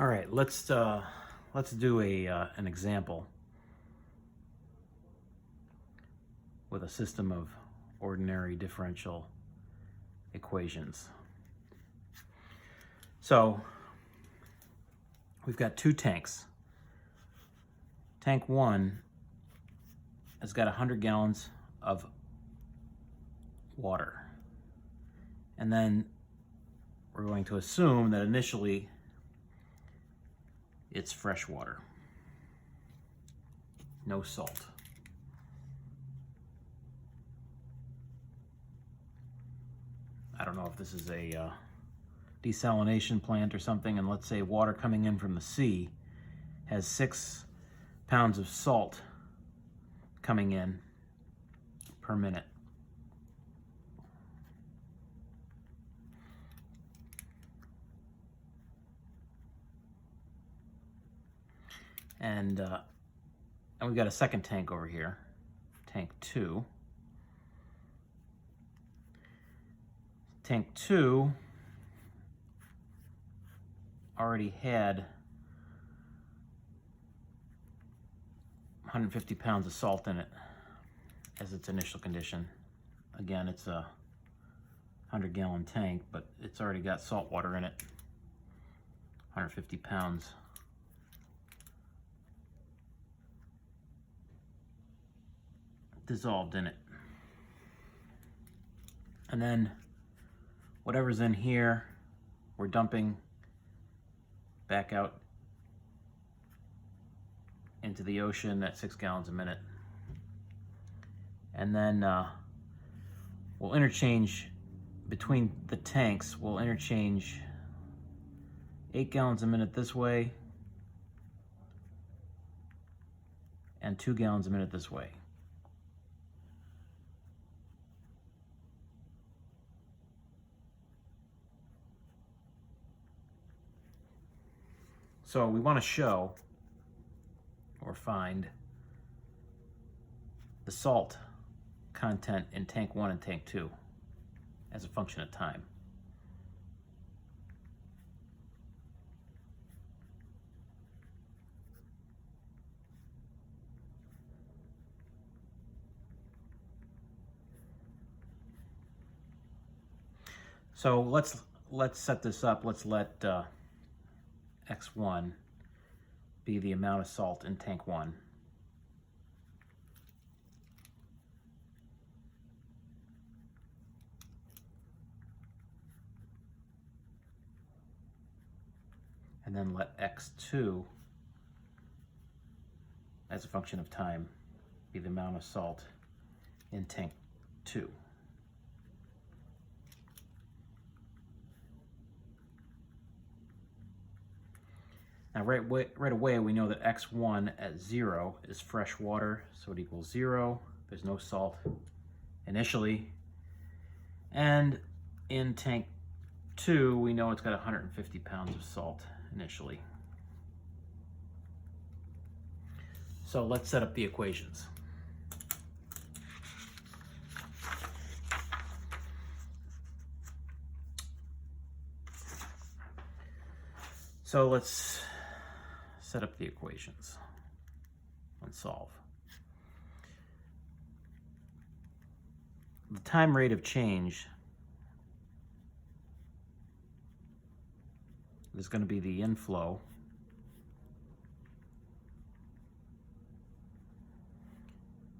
All right, let's do an example with a system of ordinary differential equations. So we've got two tanks. Tank 1 has got 100 gallons of water. And then we're going to assume that initially it's fresh water, no salt. I don't know if this is a desalination plant or something, and let's say water coming in from the sea has 6 pounds of salt coming in per minute. And we've got a second tank over here, tank 2. Tank 2 already had 150 pounds of salt in it as its initial condition. Again, it's a 100-gallon tank, but it's already got salt water in it, 150 pounds. Dissolved in it. And then whatever's in here, we're dumping back out into the ocean at 6 gallons a minute. And then we'll interchange between the tanks. We'll interchange 8 gallons a minute this way and 2 gallons a minute this way. So we want to show or find the salt content in tank 1 and tank 2 as a function of time. So let's set this up. Let's let x1 be the amount of salt in tank 1. And then let x2, as a function of time, be the amount of salt in tank 2. Now right away we know that x1 at 0 is fresh water, so it equals 0. There's no salt initially. And in tank 2 we know it's got 150 pounds of salt initially. So let's set up the equations. So let's set up the equations and solve. The time rate of change is going to be the inflow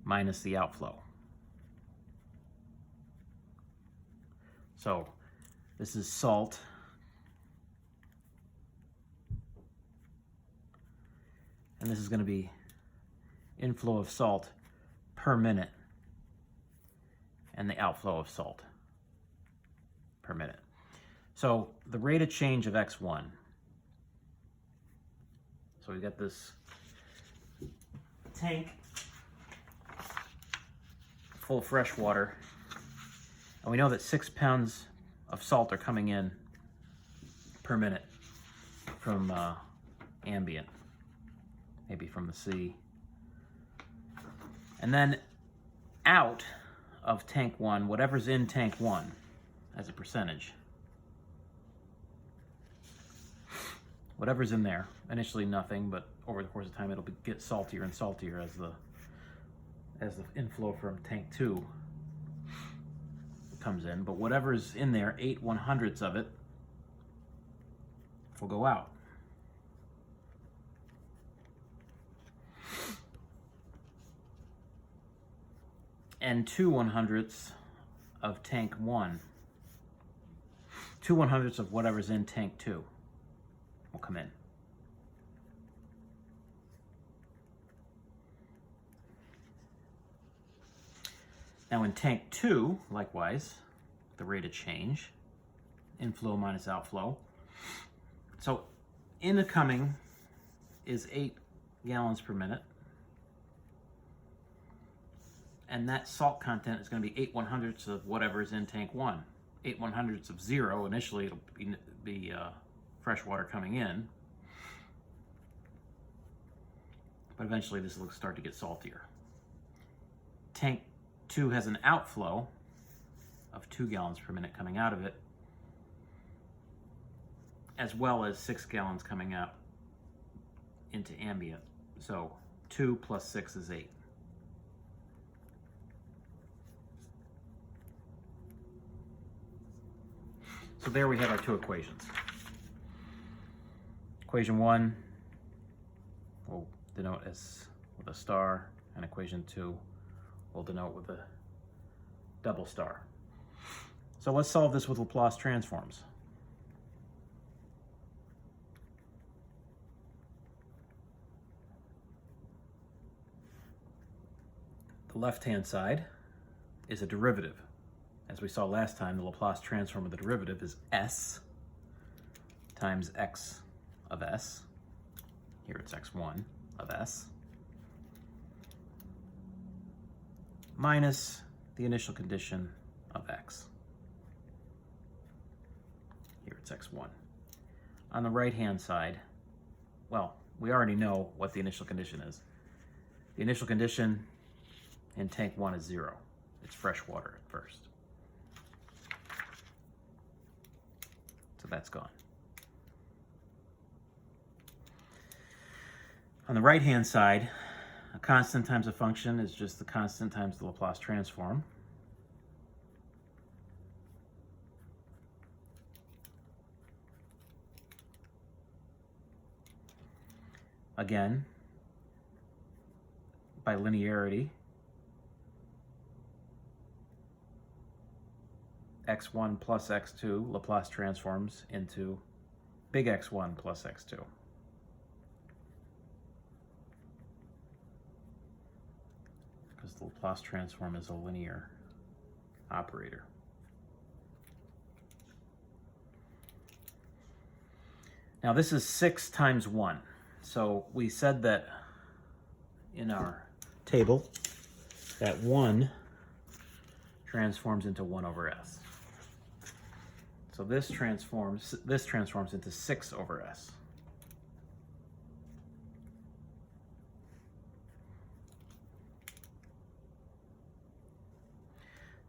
minus the outflow. So this is salt. And this is going to be inflow of salt per minute and the outflow of salt per minute. So the rate of change of x1. So we got this tank full of fresh water, and we know that 6 pounds of salt are coming in per minute from ambient, maybe from the sea. And then out of tank 1, whatever's in tank 1 as a percentage, whatever's in there. Initially nothing, but over the course of time it'll get saltier and saltier as the inflow from tank 2 comes in. But whatever's in there, 8/100ths of it will go out. And 2/100ths of tank 1, 2/100ths of whatever's in tank 2 will come in. Now in tank 2, likewise, the rate of change, inflow minus outflow. So incoming is 8 gallons per minute. And that salt content is going to be 8/100ths of whatever is in tank 1. 8/100ths of 0, initially it'll be fresh water coming in. But eventually this will start to get saltier. Tank 2 has an outflow of 2 gallons per minute coming out of it, as well as 6 gallons coming out into ambient. So 2 plus 6 is 8. So there we have our two equations. Equation 1 we'll denote as with a star, and equation 2 we'll denote with a double star. So let's solve this with Laplace transforms. The left-hand side is a derivative. As we saw last time, the Laplace transform of the derivative is s times x of s. Here it's x1 of s minus the initial condition of x. Here it's x1. On the right-hand side, well, we already know what the initial condition is. The initial condition in tank 1 is 0. It's fresh water at first. So that's gone. On the right-hand side, a constant times a function is just the constant times the Laplace transform. Again, by linearity, x1 plus x2 Laplace transforms into big X1 plus x2. Because the Laplace transform is a linear operator. Now this is 6 times 1. So we said that in our table that 1 transforms into 1 over s. So this transforms into 6 over s.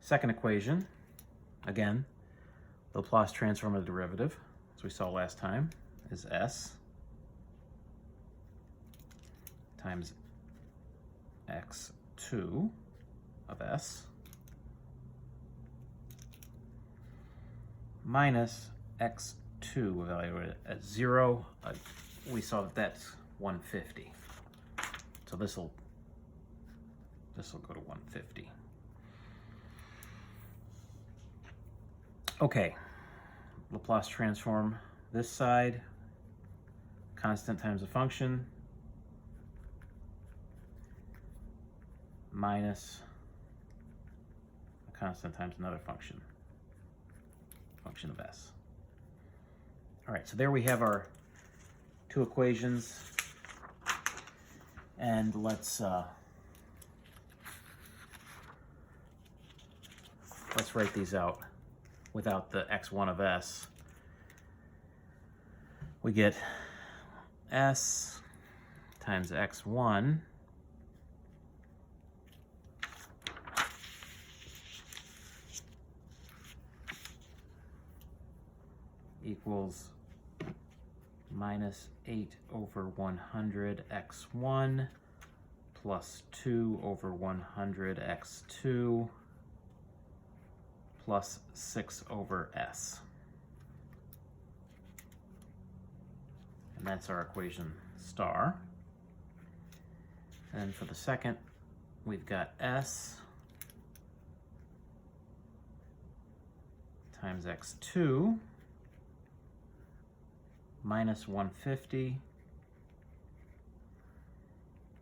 Second equation, again, the Laplace transform of the derivative, as we saw last time, is s times x2 of s minus x2 evaluated at 0. We saw that that's 150. So this will go to 150. Okay, Laplace transform this side, constant times a function, minus a constant times another function of s. All right, so there we have our two equations, and let's write these out without the x1 of s. We get s times x1 equals minus 8 over 100 x1 plus 2 over 100 x2 plus 6 over s. And that's our equation star. And for the second, we've got s times x2 minus 150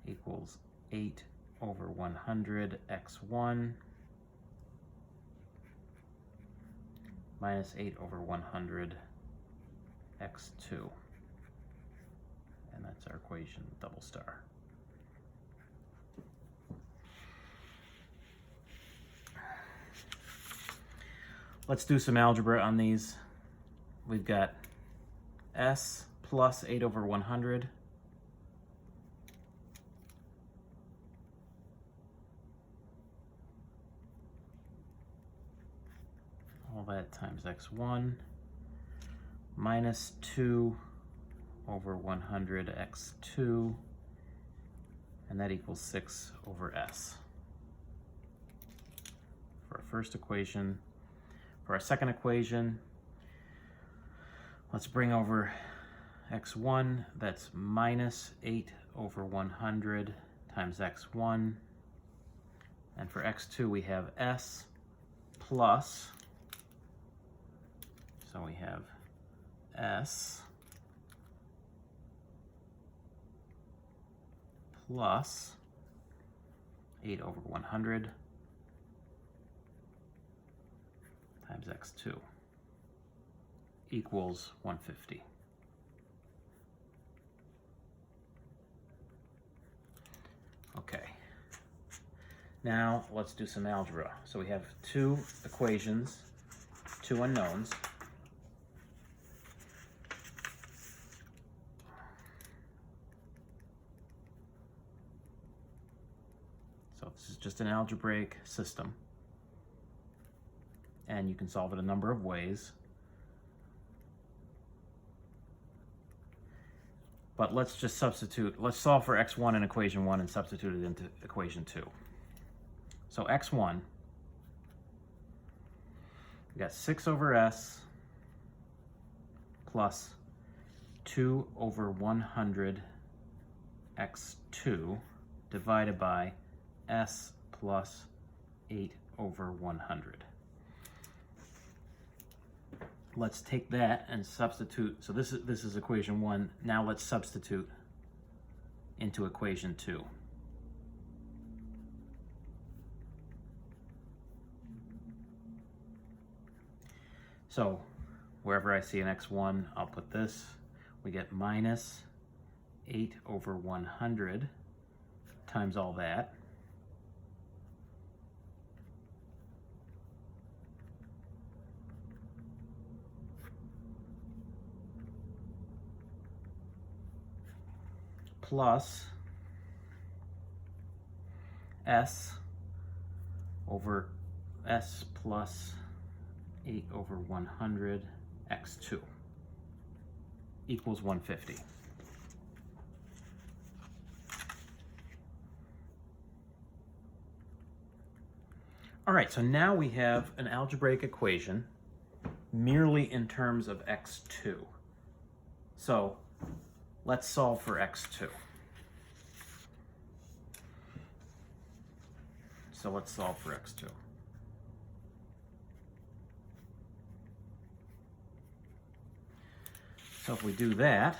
equals 8 over 100 x1 minus 8 over 100 x2. And that's our equation, double star. Let's do some algebra on these. We've got s plus 8 over 100 all that times x1 minus 2 over 100 x2, and that equals 6 over s for our first equation. For our second equation, let's bring over x1, that's minus 8 over 100 times x1, and for x2 we have s plus, so we have s plus 8 over 100 times x2 equals 150. Okay, now let's do some algebra. So we have two equations, two unknowns. So this is just an algebraic system, and you can solve it a number of ways. But let's just substitute, let's solve for x1 in equation 1 and substitute it into equation 2. So x1, we got 6 over s plus 2 over 100 x2 divided by s plus 8 over 100. Let's take that and substitute. So this is equation 1. Now let's substitute into equation 2. So wherever I see an x1, I'll put this. We get minus 8 over 100 times all that. Plus s over s plus 8 over 100 x2 equals 150. All right, so now we have an algebraic equation merely in terms of x2. So let's solve for x2. So let's solve for x2. So if we do that,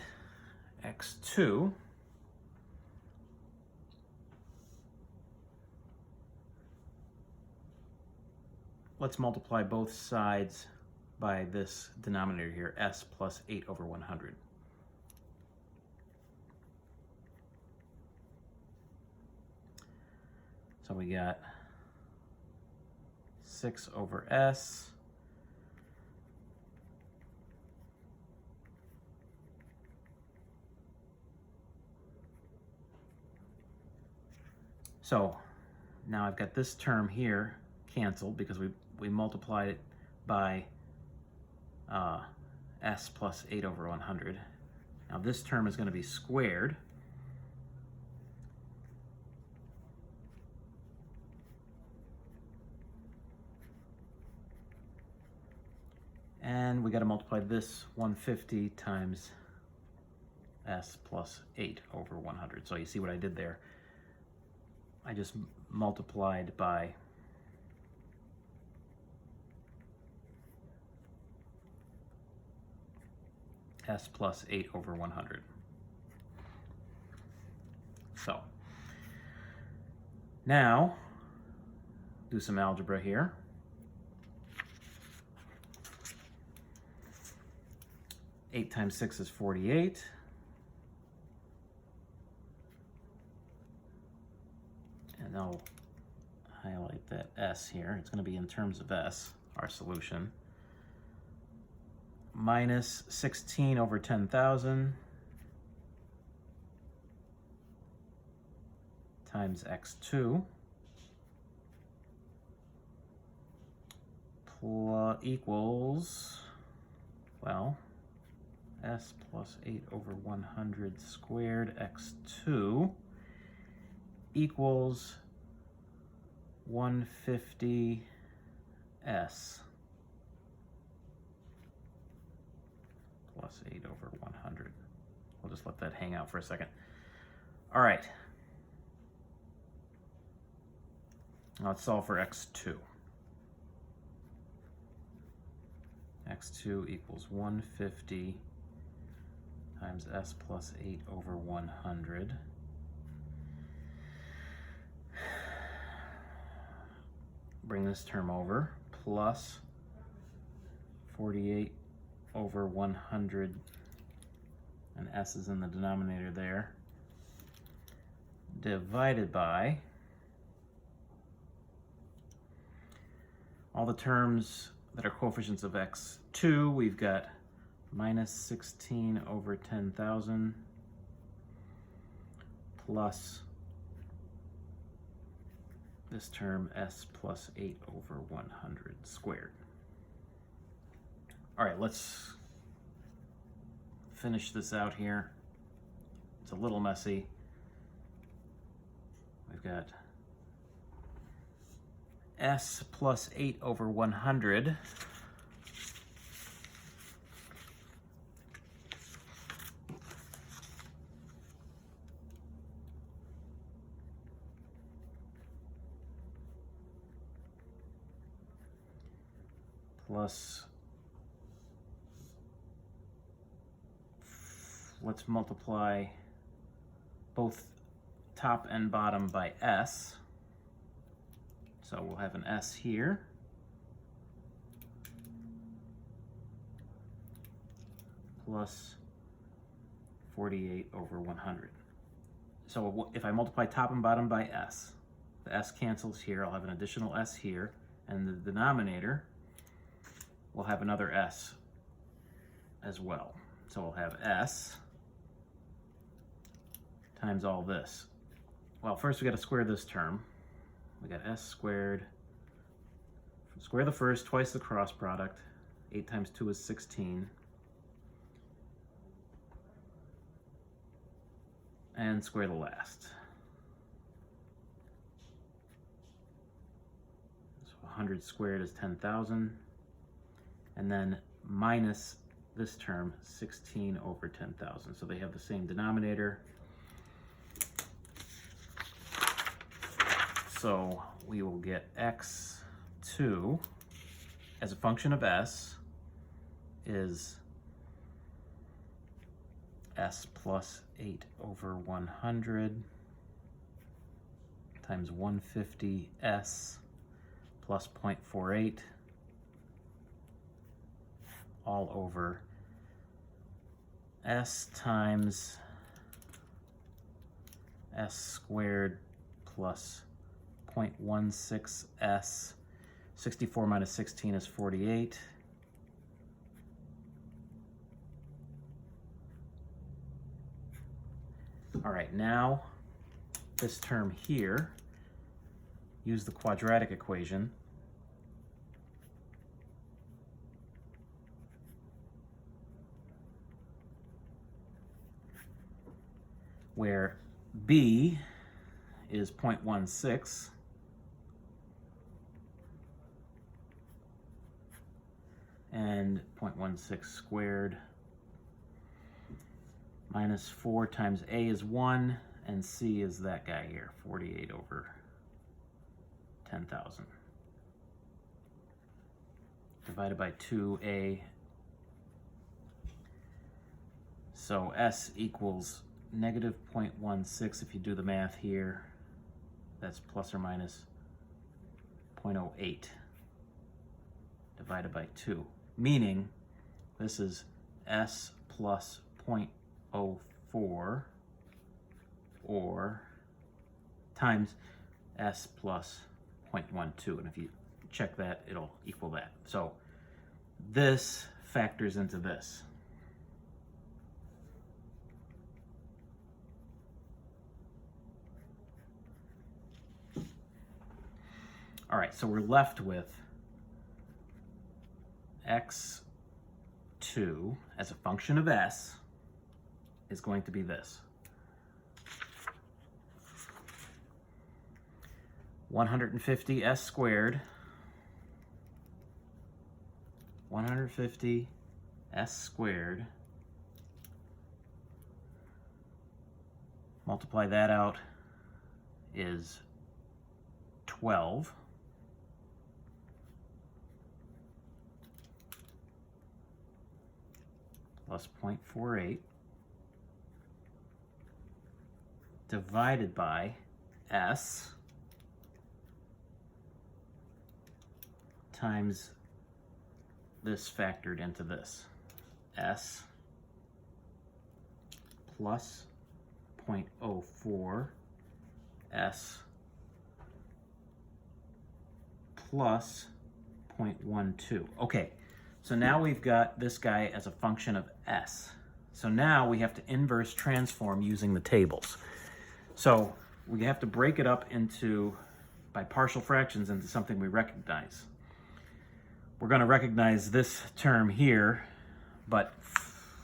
x2 let's multiply both sides by this denominator here, s plus 8 over 100. So we got 6 over s so now I've got this term here canceled because we multiplied it by s plus 8 over 100, Now this term is going to be squared. And we got to multiply this 150 times s plus 8 over 100. So you see what I did there? I just multiplied by s plus 8 over 100. So now do some algebra here. Eight times 6 is 48. And I'll highlight that s here. It's going to be in terms of s, our solution. Minus 16 over 10,000 times x2 plus equals, well, s plus 8 over 100 squared x2 equals 150 s plus 8 over 100. We'll just let that hang out for a second. All right. Now let's solve for x2. x2 equals 150 times s plus 8 over 100. Bring this term over, plus 48 over 100, and s is in the denominator there, divided by all the terms that are coefficients of x2. We've got minus 16 over 10,000 plus this term s plus 8 over 100 squared. All right, let's finish this out here. It's a little messy. We've got s plus 8 over 100 plus, let's multiply both top and bottom by s. So we'll have an s here. Plus 48 over 100. So if I multiply top and bottom by s, the s cancels here. I'll have an additional s here. And the denominator will have another s as well. So we'll have s times all this. Well, first we got to square this term. We got s squared. Square the first, twice the cross product. 8 times 2 is 16. And square the last. So 100 squared is 10,000. And then minus this term, 16 over 10,000. So they have the same denominator. So we will get x2 as a function of s is s plus 8 over 100 times 150 s plus 0.48 all over s times s squared plus 0.16 s. 64 minus 16 is 48. All right, now this term here, use the quadratic equation. where b is 0.16, and 0.16 squared minus 4 times a is 1, and c is that guy here, 48 over 10,000. Divided by 2a. So s equals negative 0.16. If you do the math here, that's plus or minus 0.08 divided by 2. Meaning this is s plus 0.04 or times s plus 0.12. And if you check that, it'll equal that. So this factors into this. All right, so we're left with x2 as a function of s is going to be this. 150 s squared, 150 s squared, multiply that out, is 12. Plus 0.48 divided by s times this factored into this. S plus 0.04 s plus 0.12. Okay, so now we've got this guy as a function of s. So now we have to inverse transform using the tables. So we have to break it up into, by partial fractions, into something we recognize. We're going to recognize this term here, but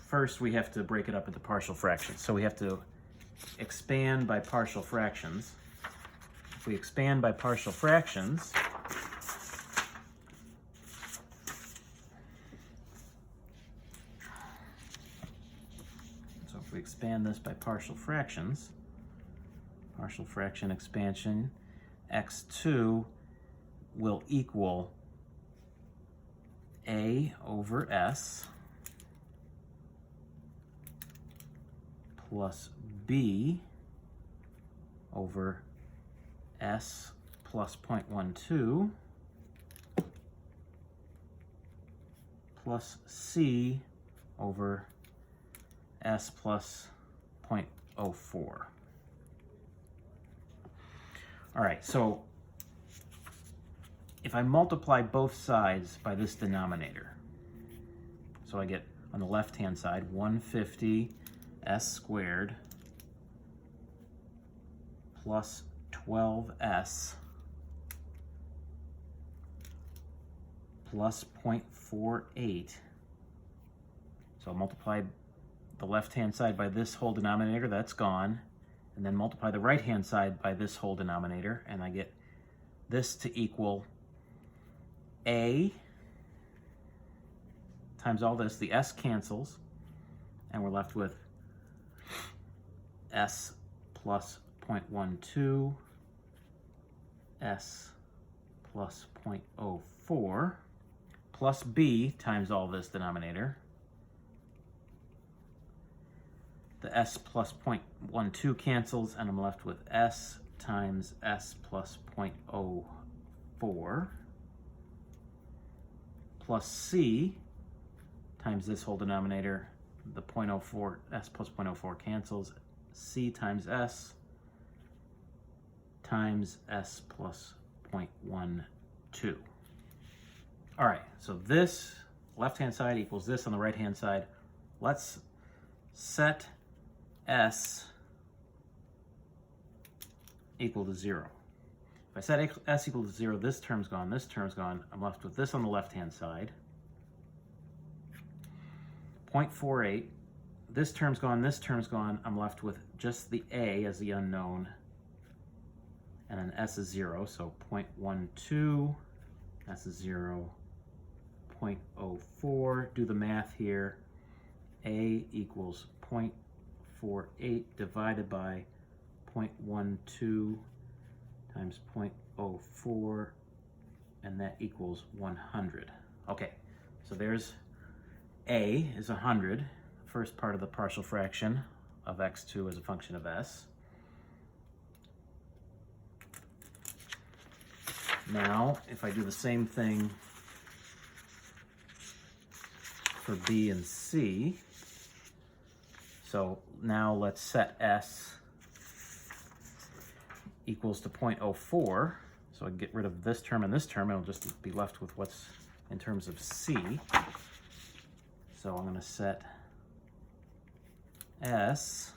first we have to break it up into partial fractions. So we have to expand by partial fractions. If we expand by partial fractions, so if we expand this by partial fractions, partial fraction expansion, x2 will equal a over s plus b over s plus 0.12 plus c over s plus 0.04. All right, so if I multiply both sides by this denominator, so I get on the left-hand side 150 s squared plus 12s plus 0.48. So I'll multiply the left-hand side by this whole denominator, that's gone, and then multiply the right-hand side by this whole denominator, and I get this to equal a times all this. The s cancels, and we're left with s plus 0.12, s plus 0.04, plus b times all this denominator. The s plus 0.12 cancels, and I'm left with s times s plus 0.04 plus c times this whole denominator. The 0.04, s plus 0.04 cancels, c times s plus 0.12. All right, so this left-hand side equals this on the right-hand side. Let's set s equal to 0. If I set s equal to 0, this term's gone, this term's gone. I'm left with this on the left-hand side. 0.48 this term's gone, this term's gone. I'm left with just the a as the unknown, and then s is 0, so 0.12, s is 0, 0.04. Do the math here. A equals 0.48 divided by 0.12 times 0.04, and that equals 100. Okay, so there's A is 100, first part of the partial fraction of x2 as a function of s. Now, if I do the same thing for B and C, so now let's set s equals to 0.04. So I get rid of this term and this term, and I'll just be left with what's in terms of C. So I'm going to set s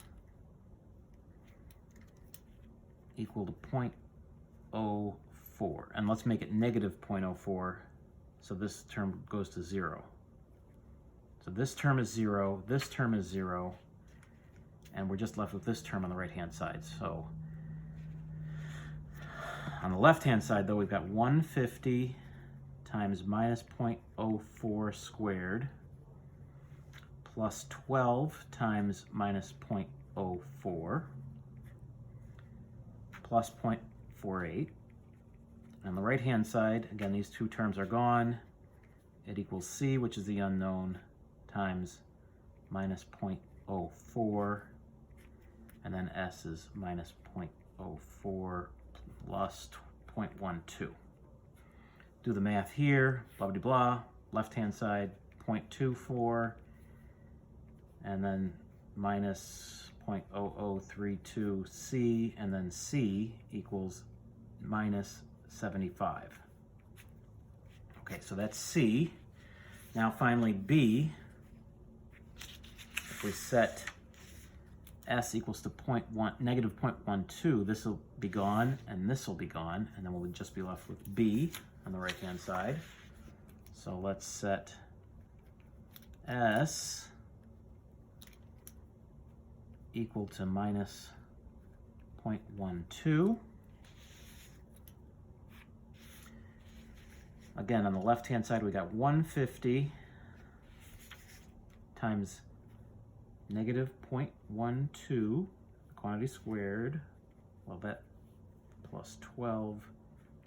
equal to 0.04. And let's make it negative 0.04, so this term goes to 0. So this term is 0, this term is 0, and we're just left with this term on the right-hand side. So on the left-hand side, though, we've got 150 times minus 0.04 squared plus 12 times minus 0.04 plus 0.48. On the right-hand side, again, these two terms are gone. It equals C, which is the unknown, times minus 0.04, and then S is minus 0.04 plus 0.12. Do the math here, blah, blah, blah. Left-hand side, 0.24, and then minus 0.0032 C, and then C equals minus 75. Okay, so that's C. Now finally B, if we set S equals to negative 0.12, this will be gone and this will be gone, and then we'll just be left with B on the right-hand side. So let's set S equal to minus 0.12. Again, on the left-hand side, we got 150 times negative 0.12, quantity squared, well, that plus 12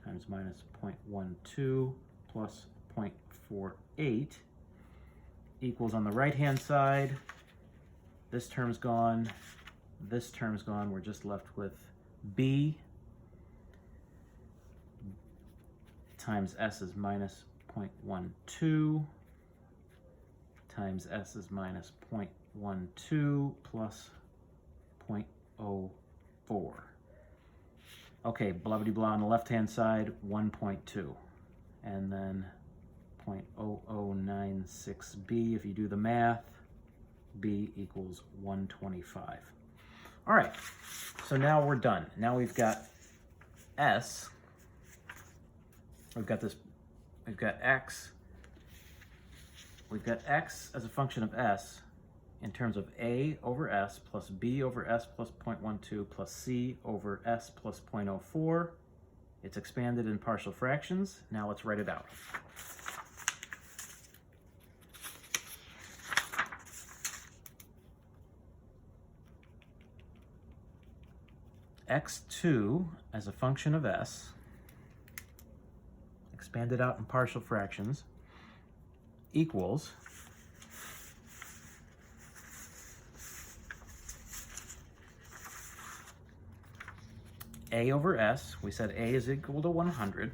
times minus 0.12 plus 0.48 equals, on the right-hand side, this term's gone, this term's gone, we're just left with B times S is minus 0.12 times S is minus 0.12 plus 0.04. Okay, blah, blah, blah, on the left-hand side, 1.2. And then 0.0096B, if you do the math, B equals 125. All right, so now we're done. Now we've got S. We've got X. We've got X as a function of S in terms of A over S plus B over S plus 0.12 plus C over S plus 0.04. It's expanded in partial fractions. Now let's write it out. X2 as a function of S, expanded out in partial fractions, equals A over S. We said A is equal to 100.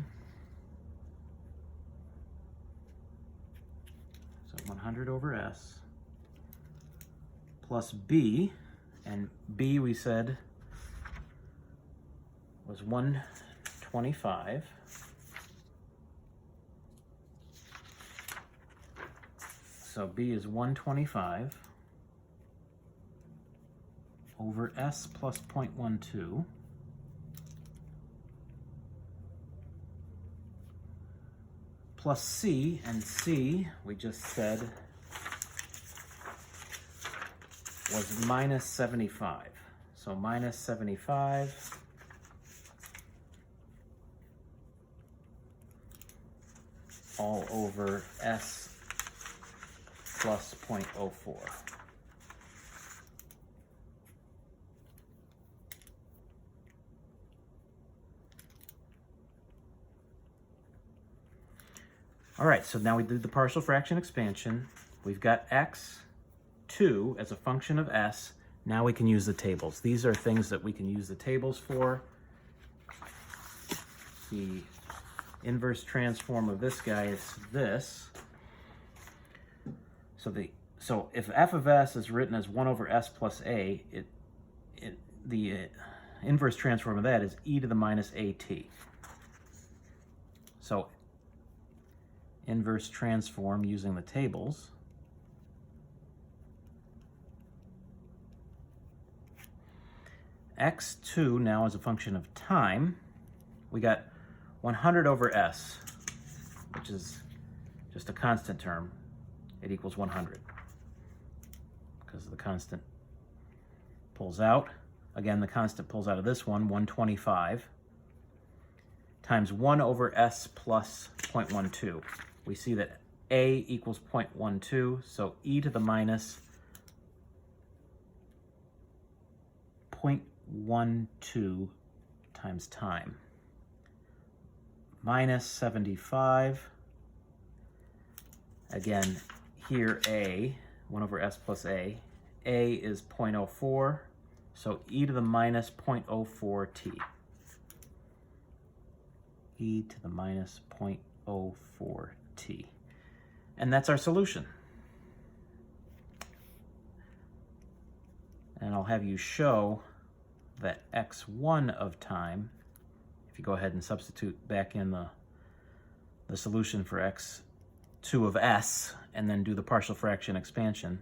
So 100 over S plus B, and B we said was 125. So B is 125 over S plus 0.12 plus C, and C we just said was minus 75. So minus 75 all over S plus 0.04. All right, so now we did the partial fraction expansion. We've got x2 as a function of s. Now we can use the tables. These are things that we can use the tables for. The inverse transform of this guy is this. So if f of s is written as 1 over s plus a, the inverse transform of that is e to the minus at. So inverse transform using the tables. x2 now is a function of time. We got 100 over s, which is just a constant term. It equals 100 because the constant pulls out. Again, the constant pulls out of this one, 125, times 1 over s plus 0.12. We see that a equals 0.12, so e to the minus 0.12 times time. Minus 75. Again, here a, 1 over s plus a is 0.04, so e to the minus 0.04t. E to the minus 0.04t. And that's our solution. And I'll have you show that x1 of time, if you go ahead and substitute back in the solution for x2 of s, and then do the partial fraction expansion,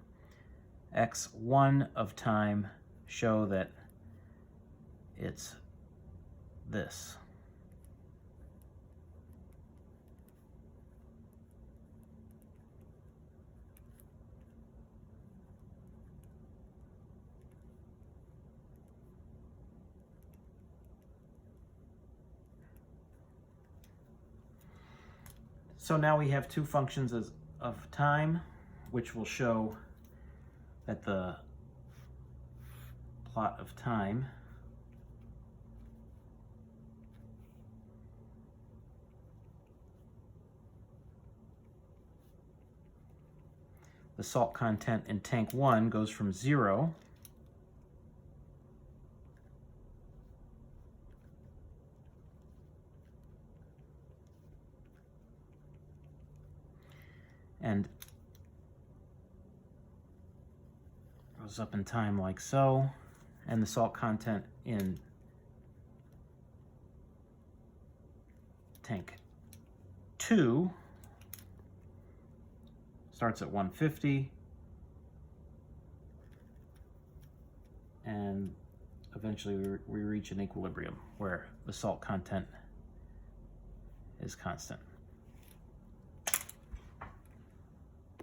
x1 of time show that it's this. So now we have two functions of time, which will show that the plot of time the salt content in tank 1 goes from 0 and goes up in time like so, and the salt content in tank 2 starts at 150 and eventually we reach an equilibrium where the salt content is constant.